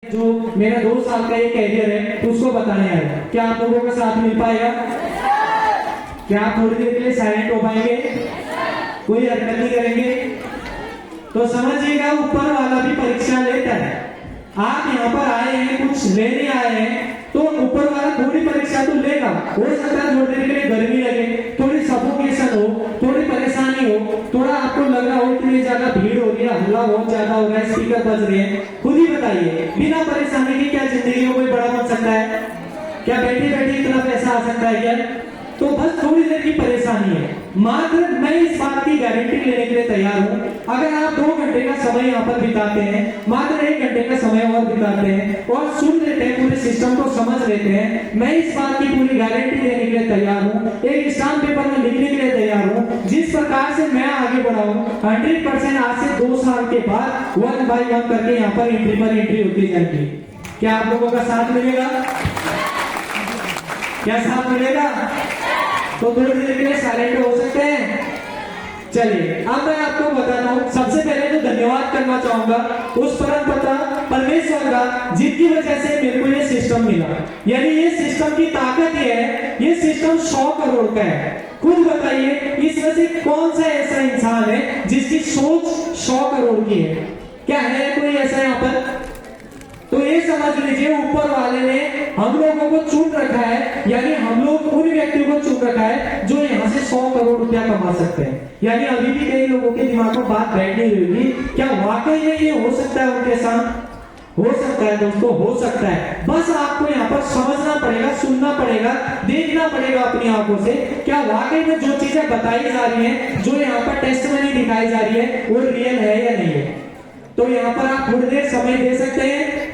जो मेरा 2 साल का ये कैरियर है उसको बताने आए। क्या आप लोगों का साथ मिल पाएगा? क्या आप थोड़ी देर के लिए साइलेंट हो पाएंगे? कोई हरकत नहीं करेंगे? तो समझिएगा, ऊपर वाला भी परीक्षा लेता है। आप यहाँ पर आए हैं, कुछ लेने आए हैं, तो ऊपर वाला थोड़ी परीक्षा तो लेगा। हो सकता है थोड़ी देर के लिए गर्मी लगे, थोड़ी सफोकेशन हो, थोड़ी परेशानी हो, थोड़ा आपको लग रहा हो इतनी ज्यादा भीड़ हो रही है, हल्ला बहुत ज्यादा हो रहा है, स्पीकर बज रहे हैं। खुद ही बताइए, बिना परेशानी के क्या जिंदगी में कोई बड़ा बन सकता है? क्या बैठे बैठे इतना पैसा आ सकता है क्या? तो बस थोड़ी देर की परेशानी है। मात्र मैं इस बात की गारंटी लेने के लिए तैयार हूं, अगर आप 2 घंटे का समय यहाँ पर बिताते हैं, मात्र 1 घंटे का समय और बिताते हैं और सुन लेते हैं, पूरे सिस्टम को समझ लेते हैं, मैं इस बात की पूरी गारंटी देने के लिए तैयार हूँ, एक स्टाम्प पेपर में लिखने के लिए तैयार हूँ, जिस प्रकार से मैं आगे बढ़ा हूँ 100% आज से 2 साल के बाद 1 by 1 करके यहाँ पर एंट्री होती जाएगी। क्या आप लोगों का साथ मिलेगा? क्या साथ मिलेगा? तो थोड़ी देर के लिए साइलेंट हो सकते हैं। चलिए, अब मैं आपको बताता हूँ। सबसे पहले तो धन्यवाद करना चाहूंगा उस परम पिता परमेश्वर का, जिनकी वजह से मेरे को ये सिस्टम मिला। यानी ये सिस्टम की ताकत ये है, ये सिस्टम 100 करोड़ का है। खुद बताइए, इसमें से कौन सा ऐसा इंसान है जिसकी सोच 100 करोड़ की है? क्या है कोई ऐसा यहाँ पर? तो ये समझ लीजिए, ऊपर वाले ने हम लोगों को चुन रखा है, यानी हम लोग उन व्यक्तियों को चुन रखा है जो यहाँ से 100 करोड़ रुपया कमा सकते हैं। यानी अभी भी कई लोगों के दिमाग में बात बैठ नहीं रही होगी, क्या वाकई में ये हो सकता है उनके साथ? हो सकता है दोस्तों, हो सकता है। बस आपको यहाँ पर समझना पड़ेगा, सुनना पड़ेगा, देखना पड़ेगा अपनी आंखों से, क्या वाकई में जो चीजें बताई जा रही है, जो यहाँ पर टेस्टमनी दिखाई जा रही है, वो रियल है या नहीं है। तो यहाँ पर आप थोड़ी देर समय दे सकते हैं,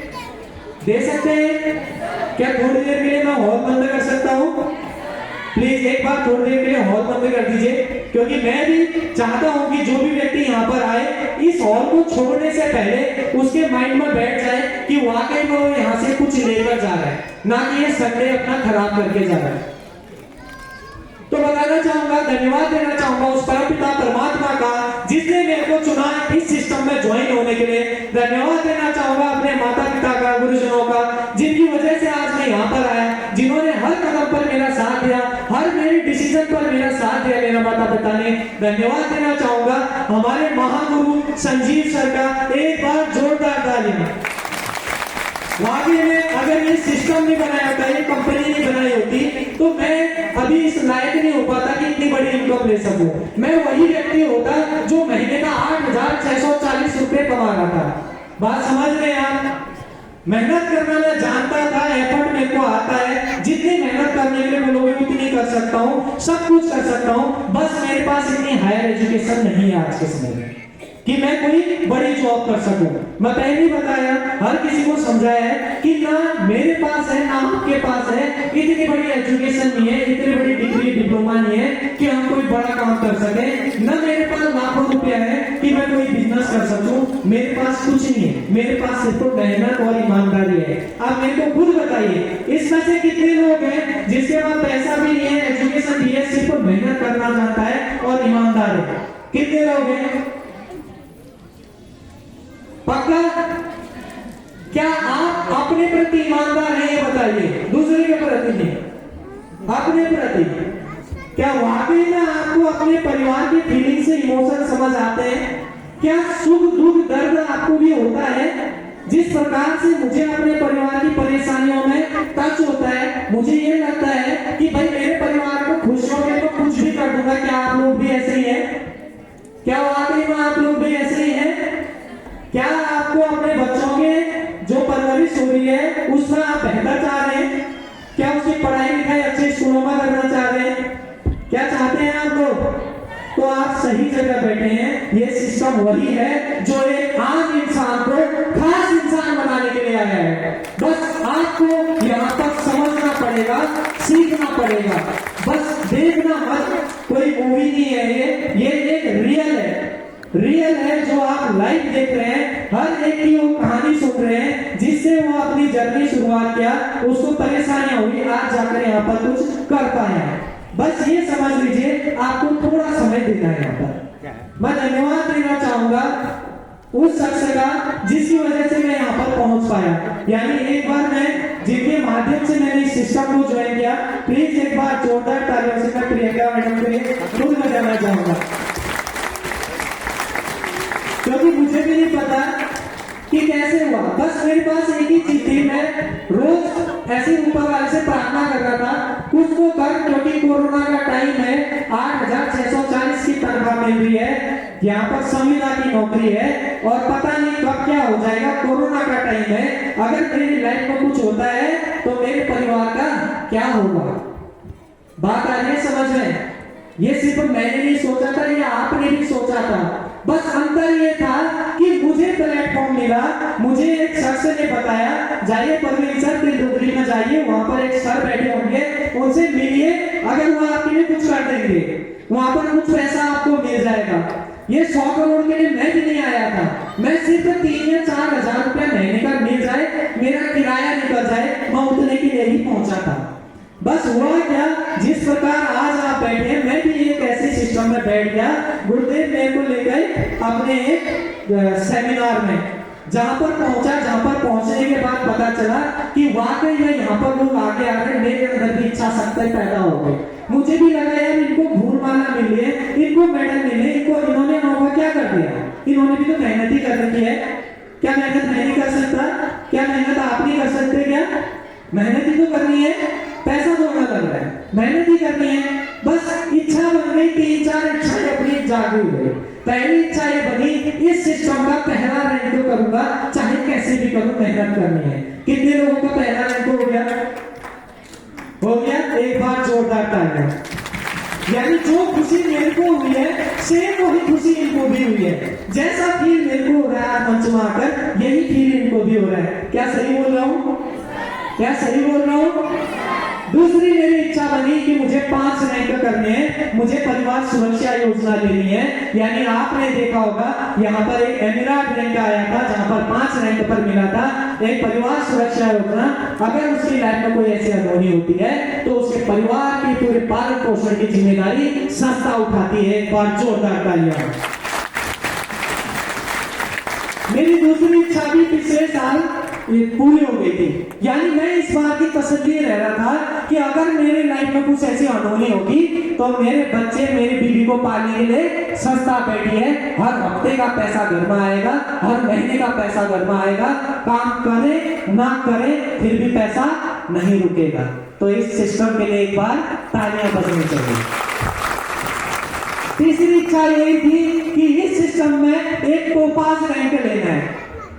दे सकते हैं क्या? थोड़ी देर के लिए मैं हॉल बंद कर सकता हूँ? प्लीज एक बार थोड़ी देर के लिए हॉल बंद कर दीजिए, क्योंकि मैं भी चाहता हूँ कि जो भी व्यक्ति यहाँ पर आए, इस हॉल को छोड़ने से पहले उसके माइंड में बैठ जाए कि वाकई में वो यहाँ से कुछ लेकर जा रहा है, ना कि ये संडे अपना खराब करके जा रहा है। तो बताना चाहूंगा, धन्यवाद देना चाहूंगा उस परमपिता परमात्मा का जिसने मेरे को चुना इस सिस्टम में ज्वाइन होने के लिए। धन्यवाद देना चाहूंगा अपने माता पिता का, गुरुजनों का, जिनकी वजह से आज मैं यहाँ पर आया, जिन्होंने हर कदम पर मेरा साथ दिया, हर मेरी डिसीजन पर मेरा साथ दिया मेरा माता पिता ने। धन्यवाद देना चाहूंगा हमारे महागुरु संजीव सर का, एक बार जोरदार तालियां। वाकई में अगर ये सिस्टम नहीं बनाया होता, ये कंपनी नहीं बनाई होती, तो मैं अभी इस लायक नहीं हो पाता कि इतनी बड़ी इनकम ले सकूं। मैं वही व्यक्ति होता जो महीने का 8,640 रुपए कमा रहा था। बात समझ रहे हैं आप? मेहनत करना मैं जानता था, एफर्ट मेरे को आता है, जितनी मेहनत करने के लिए बोलोगे उतनी कर सकता हूँ, सब कुछ कर सकता हूँ। बस मेरे पास इतनी हायर एजुकेशन नहीं है आज के समय में कि मैं कोई बड़ी जॉब कर सकूं। मैं पहले ही बताया, हर किसी को समझाया है कि ना मेरे पास है, ना आपके पास है, इतनी बड़ी एजुकेशन नहीं है, इतनी बड़ी डिग्री डिप्लोमा नहीं है कि हम कोई बड़ा काम कर सके। ना मेरे पास लाखों रुपया है कि मैं कोई बिजनेस कर सकूं। मेरे पास कुछ नहीं है, मेरे पास सिर्फ मेहनत और ईमानदारी है। आप मेरे को खुद बताइए, इसमें से कितने लोग हैं जिसके पास पैसा भी नहीं है, एजुकेशन भी है, सिर्फ मेहनत करना चाहता है और ईमानदार है? कितने लोग हैं? पक्का? क्या आप अपने प्रति ईमानदार हैं? ये बताइए। दूसरे के प्रति नहीं, अपने प्रति। क्या वाकई में आपको अपने परिवार की फीलिंग से इमोशन समझ आते हैं? क्या सुख दुख दर्द आपको भी होता है? जिस प्रकार से मुझे अपने परिवार की परेशानियों में टच होता है, मुझे ये लगता है कि भाई मेरे परिवार को खुश होकर तो कुछ भी कर दूंगा। क्या आप लोग भी ऐसे ही हैं? क्या वाकई में आप लोग भी ऐसे ही हैं? क्या आपको अपने बच्चों के जो परवरिश हो रही है उसमें आप बेहतर चाह रहे हैं? क्या उसकी पढ़ाई लिखाई अच्छे स्कूलों में करना चाह रहे हैं? क्या चाहते हैं आप लोग? तो आप सही जगह बैठे हैं। ये सिस्टम वही है जो एक आम इंसान को खास इंसान बनाने के लिए आया है। बस आपको यहाँ तक समझना पड़ेगा, सीखना पड़ेगा, बस देखना मत। कोई मूवी नहीं है ये एक रियल है, रियल है जो आप लाइव देख रहे हैं। हर एक की वो कहानी सुन रहे हैं जिससे वो अपनी जर्नी शुरुआत किया, उसको परेशानियां हुई, आज जाकर यहाँ पर कुछ कर पाए। बस ये समझ लीजिए, आपको थोड़ा समय देना है यहाँ पर। मैं धन्यवाद देना चाहूंगा उस शख्स का जिसकी वजह से मैं यहाँ पर पहुंच पाया। यानी एक बार मैं जिनके माध्यम से मैंने इस सिस्टम को ज्वाइन किया, प्लीज एक बार जोरदार तालियों से मैं प्रियंका मैडम के लिए खुद बजाना चाहूंगा, क्योंकि मुझे भी नहीं पता कि कैसे हुआ। बस मेरे पास एक ही चीज थी, मैं रोज ऐसे ऊपर वाले से प्रार्थना कर रहा था कुछ तो कर, क्योंकि कोरोना का टाइम है, 8,640 की तनख्वाह मिल रही है, यहाँ पर संविदा की नौकरी है और पता नहीं कब क्या हो जाएगा, कोरोना का टाइम है। अगर मेरी लाइफ में कुछ होता है तो मेरे परिवार का क्या होगा। बात आ रही है समझ में? ये सिर्फ मैंने नहीं सोचा था, ये आपने भी सोचा था। बस अंतर ये था कि मुझे प्लेटफॉर्म मिला, मुझे एक शख्स ने बताया जाइए परवीन सर तिलदुगरी में जाइए, वहां पर एक सर बैठे होंगे, उनसे मिलिए, अगर वो आपके लिए कुछ कर देंगे, वहां पर कुछ पैसा आपको मिल जाएगा। ये 100 करोड़ के लिए मैं भी नहीं आया था, मैं सिर्फ 3 या 4 हजार रुपया महीने का मिल जाए, मेरा किराया निकल जाए, मैं उतने के लिए ही पहुंचा था। बस हुआ क्या, जिस प्रकार आज आप बैठे हैं, मैं भी एक ऐसे सिस्टम में बैठ गया। गुरुदेव मेरे को ले गए अपने एक सेमिनार में, जहां पर पहुंचा, जहां पर पहुंचने के बाद पता चला कि वाकई में यहाँ पर लोग आगे आ रहे, मेरे अंदर भी इच्छा शक्ति पैदा हो गई। मुझे भी लगा यार इनको भूलमाला मिली है, इनको मेडल मिले, इनको इन्होंने मौका क्या कर दिया, इन्होंने भी तो मेहनत ही कर रखी है, क्या मेहनत मैं नहीं कर सकता? क्या मेहनत आप नहीं कर सकते? क्या मेहनत ही तो करनी है, पैसा जोड़ना लग रहा है, मेहनत ही करनी है। बस इच्छा बन गई, 3-4 इच्छाएं अपनी जागी हुई। पहली इच्छा ये बनी, इस सिस्टम का पहला रैंक तो करूंगा, चाहे कैसे भी करूं, मेहनत करनी है। कितने लोगों का पहला रैंक हो गया? हो गया? एक बार जोरदार तालियां। यानी जो खुशी मेरे को हुई है, सेम वही खुशी इनको भी हुई है। जैसा फील मेरे को हो रहा है मंच में आकर, यही फील इनको भी हो रहा है। क्या सही बोल रहा हूँ? क्या सही बोल रहा हूँ? दूसरी मेरी इच्छा बनी कि मुझे 5 रैंक करने हैं, मुझे परिवार सुरक्षा योजना लेनी है। यानी आपने देखा होगा यहाँ पर एक एमिराट रैंक आया था, जहाँ पर 5 रैंक पर मिला था एक परिवार सुरक्षा योजना। अगर उसकी लाइफ में कोई ऐसी अनहोनी होती है तो उसके परिवार की पूरे पालन पोषण की जिम्मेदारी संस्था उठाती है। एक बार जोरदार तालियां। मेरी दूसरी इच्छा भी पिछले साल पूरी हो गई थी। यानी मैं इस बात की तसल्ली रह रहा था कि अगर मेरे लाइफ में कुछ ऐसी अनहोनी होगी तो मेरे बच्चे, मेरी बीवी को पालने के लिए संस्था बैठी है, हर हफ्ते का पैसा घर में आएगा, हर महीने का पैसा घर में आएगा, काम करे ना करे फिर भी पैसा नहीं रुकेगा। तो इस सिस्टम के लिए एक बार तालियां बजनी चाहिए। तीसरी इच्छा यही थी कि इस सिस्टम में एक टोपाज रैंक लेना है,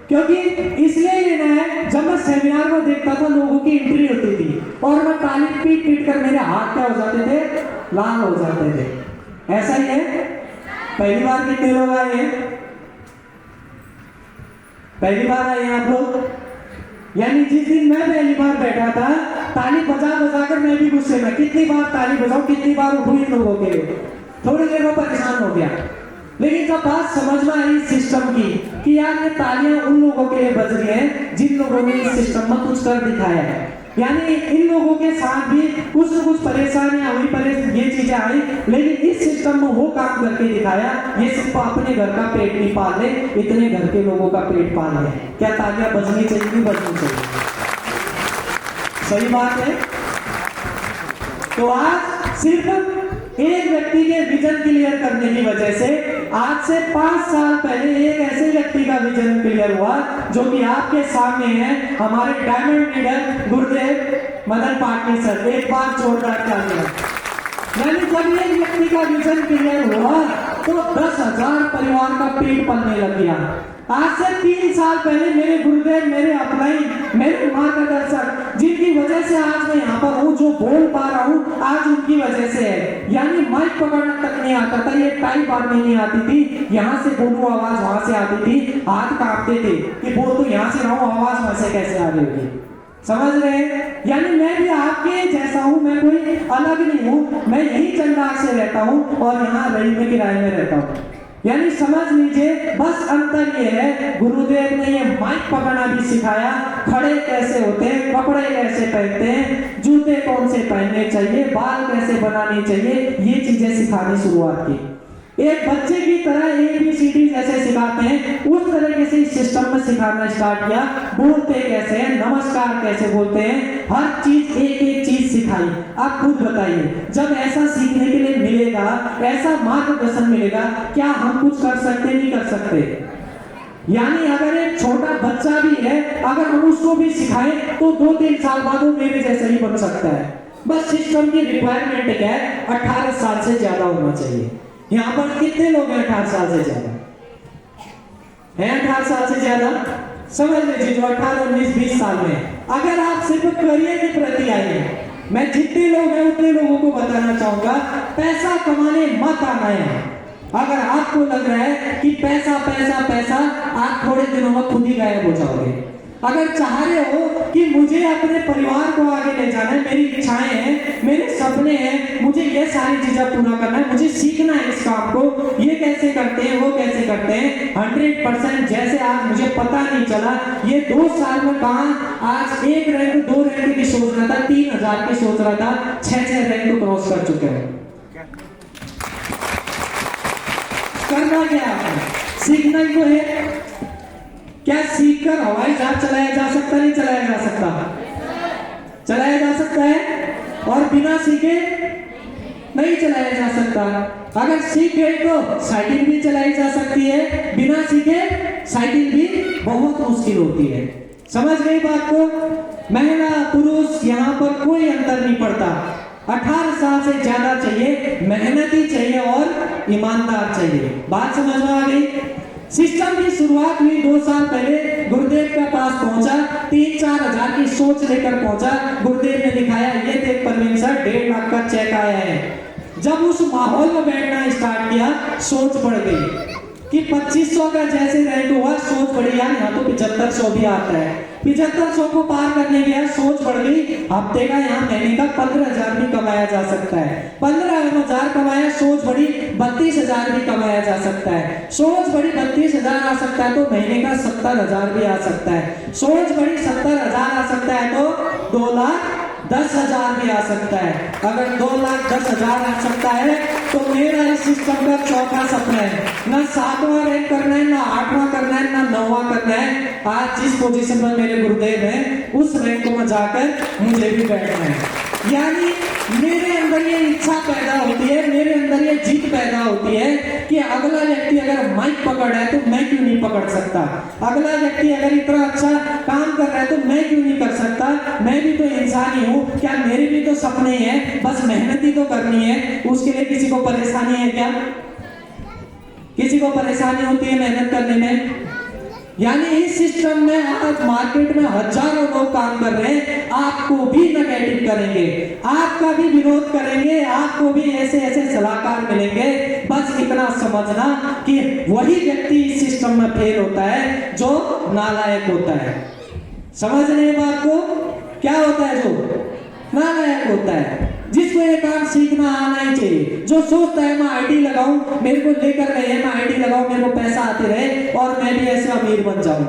क्योंकि इसलिए लेना है, जब मैं सेमिनार में देखता था लोगों की एंट्री होती थी और मैं ताली पीट पीट कर मेरे हाथ क्या हो जाते थे, लाल हो जाते थे। ऐसा ही है? पहली बार कितने लोग आए हैं? पहली बार आए हैं आप लोग? यानी जिस दिन मैं पहली बार बैठा था, ताली बजा बजा कर मैं भी गुस्से में, कितनी बार ताली बजाऊं, कितनी बार उठूं इन लोगों के लिए, थोड़ी देर में परेशान हो गया। लेकिन जब बात समझ में आई सिस्टम की कि यार ये तालियां उन लोगों के लिए बज रही हैं जिन लोगों ने इस सिस्टम में कुछ कर दिखाया है। यानी इन लोगों के साथ भी कुछ न कुछ परेशानियां हुई, ये चीजें आई, लेकिन इस सिस्टम में वो काम करके दिखाया। ये सिर्फ अपने घर का पेट नहीं पाल रहे, इतने घर के लोगों का पेट पाल रहे। क्या तालियां बजनी चाहिए? नहीं बजनी चाहिए? सही बात है। तो आज सिर्फ एक व्यक्ति के विजन क्लियर करने की वजह से आज से 5 साल पहले एक ऐसे व्यक्ति का विजन क्लियर हुआ जो कि आपके सामने है, हमारे डायमंड लीडर गुरुदेव मदन पाटनी सर। एक बार जोरदार तालियां। यानी जब एक व्यक्ति का विजन क्लियर हुआ तो 10,000 परिवार का पेट पलने लग गया। आज से 3 साल पहले मेरे गुरुदेव, मेरे अपलाइन, मेरे मार्गदर्शक, जिनकी वजह से आज मैं यहाँ पर हूँ, जो बोल पा रहा हूँ, आज उनकी वजह से है। यानी माइक पकड़ना तक नहीं आता था, ये टाई बांधनी नहीं आती थी, यहाँ से बोलूं आवाज वहां से आती थी, हाथ कांपते थे कि बोल तो यहाँ से रहा हूँ, आवाज वहां से कैसे आ रही होगी। समझ रहे? यानी मैं भी आपके जैसा हूँ, मैं कोई अलग नहीं हूँ, मैं यही चंडाल से रहता हूँ और यहाँ रही में किराए में रहता हूँ। यानी समझ लीजिए, बस अंतर ये है, गुरुदेव ने ये माइक पकड़ना भी सिखाया, खड़े कैसे होते हैं, कपड़े कैसे पहनते हैं, जूते कौन से पहनने चाहिए, बाल कैसे बनाने चाहिए, ये चीजें सिखानी शुरुआत की। एक बच्चे की तरह ABCD जैसे सिखाते हैं, उस तरीके से इस सिस्टम में सिखाना स्टार्ट किया। बोलते कैसे हैं, नमस्कार कैसे बोलते हैं, हर चीज एक एक चीज सिखाई। आप खुद बताइए, जब ऐसा सीखने के लिए मिलेगा, ऐसा मार्गदर्शन मिलेगा, क्या हम कुछ कर सकते नहीं कर सकते? यानी अगर एक छोटा बच्चा भी है, अगर हम उसको भी सिखाएं तो 2-3 साल बाद वो मेरे जैसा ही बन सकता है। बस सिस्टम की रिक्वायरमेंट क्या है, 18 साल से ज्यादा होना चाहिए। यहाँ पर कितने लोग हैं 18 साल से ज्यादा हैं? 18 साल से ज्यादा समझ लीजिए, जो 18, 19, 20 साल में, अगर आप सिर्फ करियर के प्रति आए हैं, मैं जितने लोग हैं उतने लोगों को बताना चाहूंगा, पैसा कमाने मत आना है। अगर आपको लग रहा है कि पैसा पैसा पैसा, आप थोड़े दिनों में खुद ही गायब हो जाओगे। अगर चाह रहे हो कि मुझे अपने परिवार को आगे ले जाना है, मेरी इच्छाएं हैं, मेरे सपने हैं, मुझे ये सारी चीजें पूरा करना है, मुझे सीखना है इस काम को, ये कैसे करते हैं, वो कैसे करते हैं, 100% जैसे आज मुझे पता नहीं चला ये 2 साल में कहाँ आज 1 रैंक 2 रैंक की सोच रहा था, 3000 की सोच रहा था, 6 रैंक को क्रॉस कर चुके हैं। करना क्या है, सीखना ही तो है। क्या सीखकर हवाई जहाज चलाया जा सकता, नहीं चलाया जा सकता? चलाया जा सकता है, और बिना सीखे नहीं चलाया जा सकता। अगर सीख गए तो साइकिल भी चलाई जा सकती है, बिना सीखे साइकिल भी बहुत मुश्किल होती है। समझ गई बात को? महिला पुरुष यहाँ पर कोई अंतर नहीं पड़ता। 18 साल से ज्यादा चाहिए, मेहनती चाहिए और ईमानदार चाहिए। बात समझ में आ गई? सिस्टम की शुरुआत हुई 2 साल पहले, गुरुदेव के पास पहुंचा, 3-4 हजार की सोच लेकर पहुंचा। गुरुदेव ने दिखाया, ये देख परवीन सर, 1.5 लाख का चेक आया है। जब उस माहौल में बैठना स्टार्ट किया, सोच बढ़ गई कि 2500 का जैसे रैंक हुआ, सोच बढ़ी, यार यहाँ तो 7500 भी आता है। 7500 को पार करने गया, सोच बढ़ गई, हफ्ते का यहाँ महीने का 15,000 भी कमाया जा सकता है। 15,000 कमाया, सोच बढ़ी, 32,000 भी कमाया जा सकता है। सोच बढ़ी, 32,000 आ सकता है तो महीने का 70,000 भी आ सकता है। सोच बढ़ी, 70,000 आ सकता है तो 2,10,000 भी आ सकता है। अगर 2,10,000 आ सकता है तो मेरा इस सिस्टम का चौथा सपना है, ना 7वां रैंक करना है, ना 8वां करना है, ना 9वां करना है। आज जिस पोजीशन पर मेरे गुरुदेव हैं, उस रैंक में जाकर मुझे भी बैठना है। यानी मेरे अंदर ये इच्छा पैदा होती है, मेरे अंदर ये जीत पैदा होती है कि अगला व्यक्ति अगर माइक पकड़ रहा है तो मैं क्यों नहीं पकड़ सकता? अगला व्यक्ति अगर इतना अच्छा काम कर रहा है तो मैं क्यों नहीं कर सकता? मैं भी तो इंसान ही हूँ, क्या मेरे भी तो सपने हैं, बस मेहनत ही तो करनी है। उसके लिए किसी को परेशानी है क्या? किसी को परेशानी होती है मेहनत करने में? यानी इस सिस्टम में आज मार्केट में हजारों लोग काम कर रहे हैं, आपको भी नेगेटिव करेंगे, आपका भी विरोध करेंगे, आपको भी ऐसे ऐसे सलाहकार मिलेंगे। बस इतना समझना कि वही व्यक्ति इस सिस्टम में फेल होता है जो नालायक होता है। समझ रहे हैं बात को? क्या होता है जो नालायक होता है, जिसको ये काम सीखना आना ही चाहिए, जो सोचता है मैं आईडी लगाऊं, मेरे को लेकर गए मैं आईडी लगाऊं, मेरे को पैसा आते रहे और मैं भी ऐसे अमीर बन जाऊं।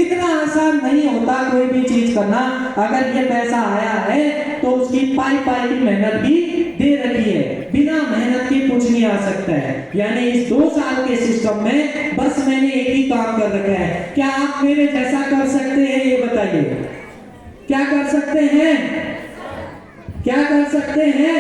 इतना आसान नहीं होता कोई भी चीज करना। अगर ये पैसा आया है तो उसकी पाई पाई की मेहनत भी दे रखी है, बिना मेहनत के कुछ नहीं आ सकता है। यानी इस 2 साल के सिस्टम में बस मैंने एक ही काम कर रखा है। क्या आप मेरे जैसा कर सकते हैं? ये बताइए, क्या कर सकते हैं? क्या कर सकते हैं?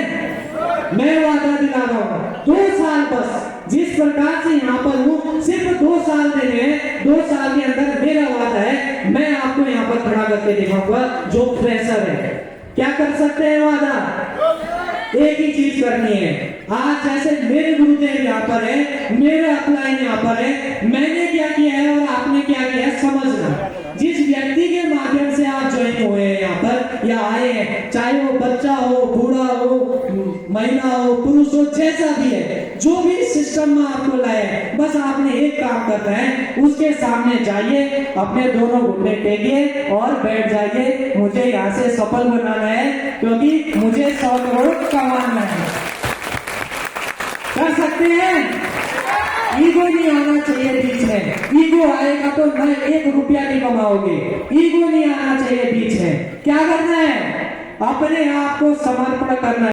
मैं वादा दिला रहा हूं, 2 साल बस जिस प्रकार से यहाँ पर हूँ, सिर्फ 2 साल देने हैं। 2 साल के अंदर मेरा वादा है, मैं आपको यहाँ पर खड़ा करके दिखाऊंगा जो फ्रेशर है। क्या कर सकते हैं वादा? एक ही चीज करनी है। आज जैसे मेरे गुरुदेव यहाँ पर है, मेरे अपलाइन यहाँ पर है, मैंने क्या किया है और आपने क्या किया है समझना। जिस व्यक्ति के माध्यम से आप ज्वाइन हुए हैं यहाँ पर या आए हैं, चाहे वो बच्चा हो, बूढ़ा हो, महिला हो, पुरुष हो, जैसा भी है, जो भी सिस्टम में आपको लाए हैं, बस आपने एक काम करना है, उसके सामने जाइए, अपने दोनों घुटने टेकिए और बैठ जाइए। मुझे यहाँ से सफल बनाना है, क्योंकि मुझे 100 करोड़ कमाना है। कर सकते हैं? ईगो नहीं आना चाहिए बीच में। ईगो आएगा तो मैं 1 रुपया नहीं कमाओगे। ईगो नहीं आना चाहिए बीच में। क्या करना है? अपने आप को समर्पण करना है।